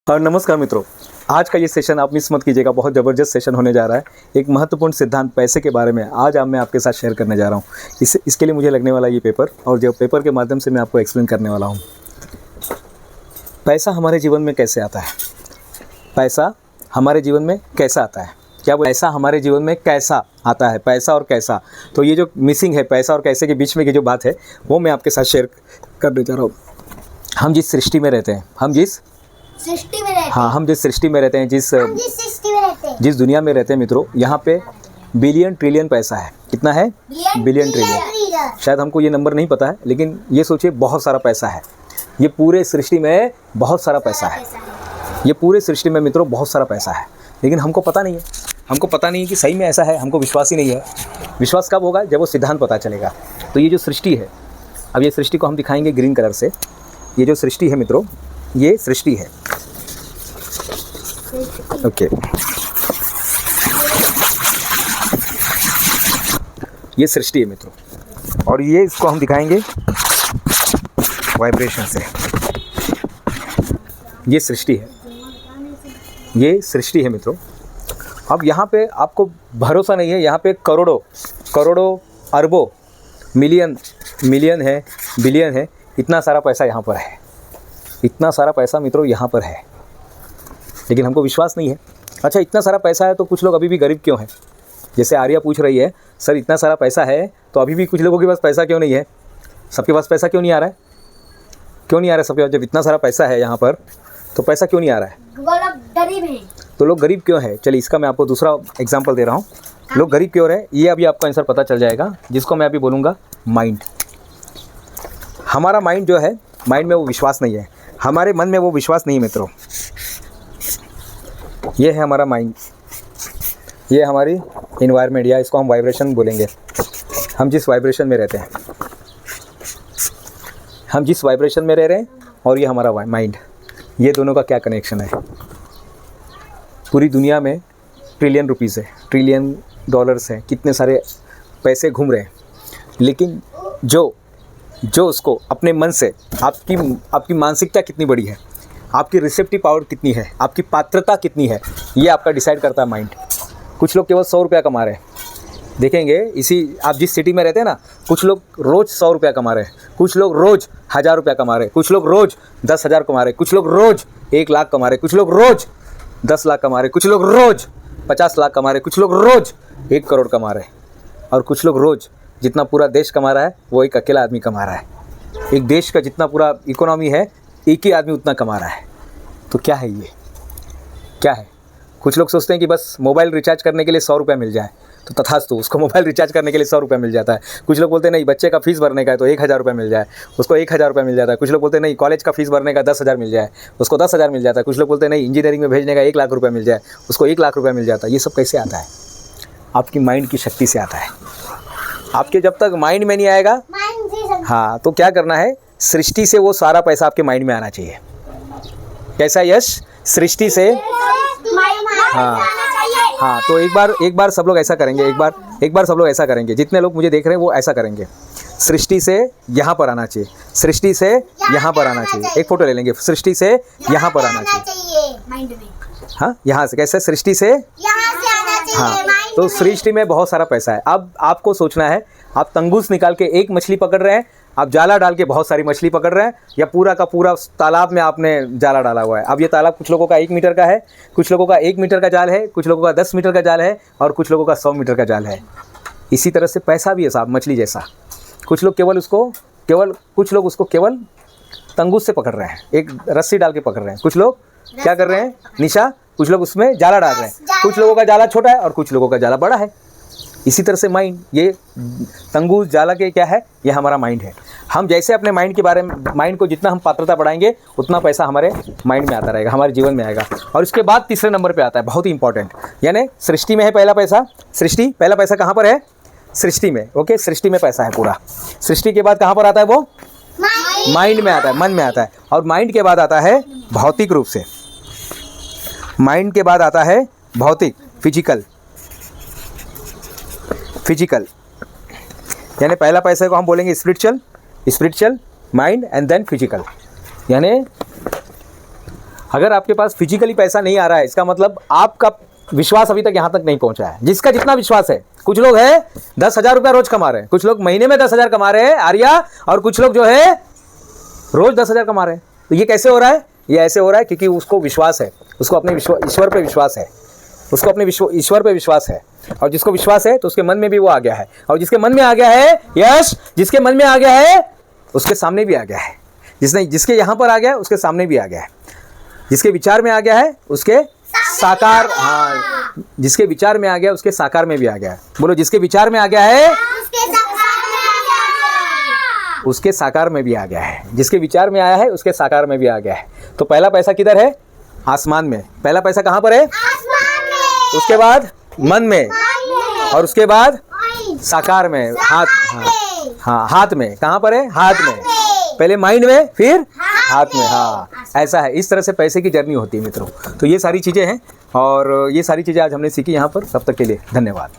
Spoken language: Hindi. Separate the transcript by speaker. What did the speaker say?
Speaker 1: और नमस्कार मित्रों, आज का ये सेशन आप मिस मत कीजिएगा। बहुत ज़बरदस्त सेशन होने जा रहा है। एक महत्वपूर्ण सिद्धांत पैसे के बारे में आज मैं आपके साथ शेयर करने जा रहा हूँ। इसके लिए मुझे लगने वाला ये पेपर, और जो पेपर के माध्यम से मैं आपको एक्सप्लेन करने वाला हूँ। पैसा हमारे जीवन में कैसे आता है? पैसा हमारे जीवन में कैसा आता है? क्या पैसा हमारे जीवन में कैसा आता है? पैसा और कैसा, तो ये जो मिसिंग है पैसा और कैसे के बीच में की जो बात है वो मैं आपके साथ शेयर करने जा रहा हूँ। हम जिस सृष्टि में रहते हैं, हम जिस सृष्टि में रहते हैं, हाँ, हम जिस सृष्टि में रहते हैं, जिस दुनिया में रहते हैं मित्रों, यहाँ पे बिलियन ट्रिलियन पैसा है। कितना है? Billion trillion. शायद हमको ये नंबर नहीं पता है, लेकिन ये सोचिए बहुत सारा पैसा है। ये पूरे सृष्टि में बहुत सारा पैसा है। ये पूरे सृष्टि में मित्रों बहुत सारा पैसा है, लेकिन हमको पता नहीं है। हमको पता नहीं है कि सही में ऐसा है। हमको विश्वास ही नहीं है। विश्वास कब होगा? जब वो सिद्धांत पता चलेगा। तो ये जो सृष्टि है, अब ये सृष्टि को हम दिखाएंगे ग्रीन कलर से। ये जो सृष्टि है मित्रों, ये सृष्टि है। ओके, ये सृष्टि है मित्रों, और ये इसको हम दिखाएंगे वाइब्रेशन से। ये सृष्टि है, ये सृष्टि है मित्रों। अब यहाँ पे आपको भरोसा नहीं है, यहाँ पे करोड़ों करोड़ों अरबों मिलियन है, बिलियन है, इतना सारा पैसा यहाँ पर है। इतना सारा पैसा मित्रों यहाँ पर है, लेकिन हमको विश्वास नहीं है। अच्छा, इतना सारा पैसा है तो कुछ लोग अभी भी गरीब क्यों हैं? जैसे आर्या पूछ रही है, सर इतना सारा पैसा है तो अभी भी कुछ लोगों के पास पैसा क्यों नहीं है? सबके पास पैसा क्यों नहीं आ रहा है? क्यों नहीं आ रहा है सबके पास? जब इतना सारा पैसा है यहाँ पर तो पैसा क्यों नहीं आ रहा है?
Speaker 2: वो लोग गरीब हैं।
Speaker 1: तो लोग गरीब क्यों है? चलिए इसका मैं आपको दूसरा एग्जाम्पल दे रहा हूँ। लोग गरीब क्यों रहे, ये अभी आपका आंसर पता चल जाएगा, जिसको मैं अभी बोलूँगा माइंड। हमारा माइंड जो है, माइंड में वो विश्वास नहीं है। हमारे मन में वो विश्वास नहीं है मित्रों। ये है हमारा माइंड, ये हमारी इन्वायरमेंट, या इसको हम वाइब्रेशन बोलेंगे। हम जिस वाइब्रेशन में रहते हैं, हम जिस वाइब्रेशन में रह रहे हैं, और ये हमारा माइंड, ये दोनों का क्या कनेक्शन है? पूरी दुनिया में ट्रिलियन रुपीज़ है, ट्रिलियन डॉलर्स हैं, कितने सारे पैसे घूम रहे हैं, लेकिन जो उसको अपने मन से, आपकी मानसिकता कितनी बड़ी है, आपकी रिसेप्टिव पावर कितनी है, आपकी पात्रता कितनी है, ये आपका डिसाइड करता है माइंड। कुछ लोग केवल 100 रुपया कमा रहे हैं, देखेंगे इसी, आप जिस सिटी में रहते हैं ना, कुछ लोग रोज़ 100 रुपया कमा रहे हैं, कुछ लोग रोज़ 1000 रुपया कमा रहे हैं, कुछ लोग रोज़ 10,000 कमा रहे हैं, कुछ लोग रोज़ 1 लाख कमा रहे हैं, कुछ लोग रोज़ 10 लाख कमा रहे हैं, कुछ लोग रोज़ 50 लाख कमा रहे हैं, कुछ लोग रोज़ 1 करोड़ कमा रहे हैं, और कुछ लोग रोज़ जितना पूरा देश कमा रहा है वो एक अकेला आदमी कमा रहा है। एक देश का जितना पूरा इकोनॉमी है, एक ही आदमी उतना कमा रहा है। तो क्या है ये? क्या है? कुछ लोग सोचते हैं कि बस मोबाइल रिचार्ज करने के लिए 100 रुपया मिल जाए, तो तथास्तु, उसको मोबाइल रिचार्ज करने के लिए 100 रुपया मिल जाता है। कुछ लोग बोलते हैं नहीं, बच्चे का फीस भरने का है तो 1000 रुपया मिल जाए, उसको 1000 रुपया मिल जाता है। कुछ लोग बोलते हैं नहीं, कॉलेज का फीस भरने का 10,000 मिल जाए, उसको 10,000 मिल जाता है। कुछ लोग बोलते हैं नहीं, इंजीनियरिंग में भेजने का 1 लाख रुपया मिल जाए, उसको 1 लाख रुपया मिल जाता है। ये सब कैसे आता है? आपकी माइंड की शक्ति से आता है। आपके जब तक माइंड में नहीं आएगा, हाँ, तो क्या करना है? सृष्टि से वो सारा पैसा आपके माइंड में आना चाहिए। कैसा यश? सृष्टि से, हाँ, तो एक बार सब लोग ऐसा करेंगे। एक बार सब लोग ऐसा करेंगे, जितने लोग मुझे देख रहे हैं वो ऐसा करेंगे। सृष्टि से यहाँ पर आना चाहिए, सृष्टि से यहाँ पर आना चाहिए। एक फोटो ले लेंगे, सृष्टि से यहाँ पर आना चाहिए। हाँ, यहाँ से कैसे? सृष्टि से, हाँ, तो सृष्टि में बहुत सारा पैसा है। अब आपको सोचना है, आप तंगूस निकाल के एक मछली पकड़ रहे हैं, आप जाला डाल के बहुत सारी मछली पकड़ रहे हैं, या पूरा का पूरा तालाब में आपने जाला डाला हुआ है। अब ये तालाब कुछ लोगों का 1 मीटर का है, कुछ लोगों का 1 मीटर का जाल है, कुछ लोगों का 10 मीटर का जाल है, और कुछ लोगों का 100 मीटर का जाल है। इसी तरह से पैसा भी है साहब, मछली जैसा। कुछ लोग कुछ लोग उसको केवल तंगूस से पकड़ रहे हैं, एक रस्सी डाल के पकड़ रहे हैं। कुछ लोग क्या कर रहे हैं? निशा, कुछ लोग उसमें जाला डाल रहे हैं। कुछ लोगों का जाला छोटा है और कुछ लोगों का जाला बड़ा है। इसी तरह से माइंड, ये तंगूस जाला के क्या है? ये हमारा माइंड है। हम जैसे अपने माइंड के बारे में, माइंड को जितना हम पात्रता बढ़ाएंगे, उतना पैसा हमारे माइंड में आता रहेगा, हमारे जीवन में आएगा। और इसके बाद तीसरे नंबर पे आता है, बहुत ही इंपॉर्टेंट, यानी सृष्टि में है पहला पैसा। सृष्टि, पहला पैसा कहाँ पर है? सृष्टि में। ओके, सृष्टि में पैसा है पूरा। सृष्टि के बाद कहाँ पर आता है? वो माइंड में आता है, मन में आता है। और माइंड के बाद आता है भौतिक रूप से, माइंड के बाद आता है भौतिक, फिजिकल, यानी पहला पैसे को हम बोलेंगे spiritual, mind, and then physical. यानी अगर आपके पास फिजिकली पैसा नहीं आ रहा है, इसका मतलब आपका विश्वास अभी तक यहाँ तक नहीं पहुंचा है। जिसका जितना विश्वास है, कुछ लोग है 10,000 रुपया रोज कमा रहे हैं, कुछ लोग महीने में 10,000 कमा रहे हैं आर्या, और कुछ लोग जो है रोज 10,000 कमा रहे हैं। तो ये कैसे हो रहा है? ये ऐसे हो रहा है क्योंकि उसको विश्वास है, उसको अपने ईश्वर पे विश्वास है, उसको अपने ईश्वर पे विश्वास है। और जिसको विश्वास है तो उसके मन में भी वो आ गया है, और जिसके मन में आ गया है यश, जिसके मन में आ गया है उसके सामने भी आ गया है। जिसके यहाँ पर आ गया है उसके सामने भी आ गया है। जिसके विचार में आ गया है उसके साकार, हाँ, जिसके विचार में आ गया उसके साकार में भी आ गया है। बोलो, जिसके विचार में आ गया है उसके साकार में भी आ गया है। जिसके विचार में आया है उसके साकार में भी आ गया है। तो पहला पैसा किधर है? आसमान में। पहला पैसा कहाँ पर है? उसके बाद मन में, और उसके बाद साकार में, हाथ, हाँ हाथ में। कहाँ पर है? हाथ में। पहले माइंड में, फिर हाथ में। हाँ, ऐसा है। इस तरह से पैसे की जर्नी होती है मित्रों। तो ये सारी चीज़ें हैं, और ये सारी चीज़ें आज हमने सीखी यहाँ पर। तब तक के लिए धन्यवाद।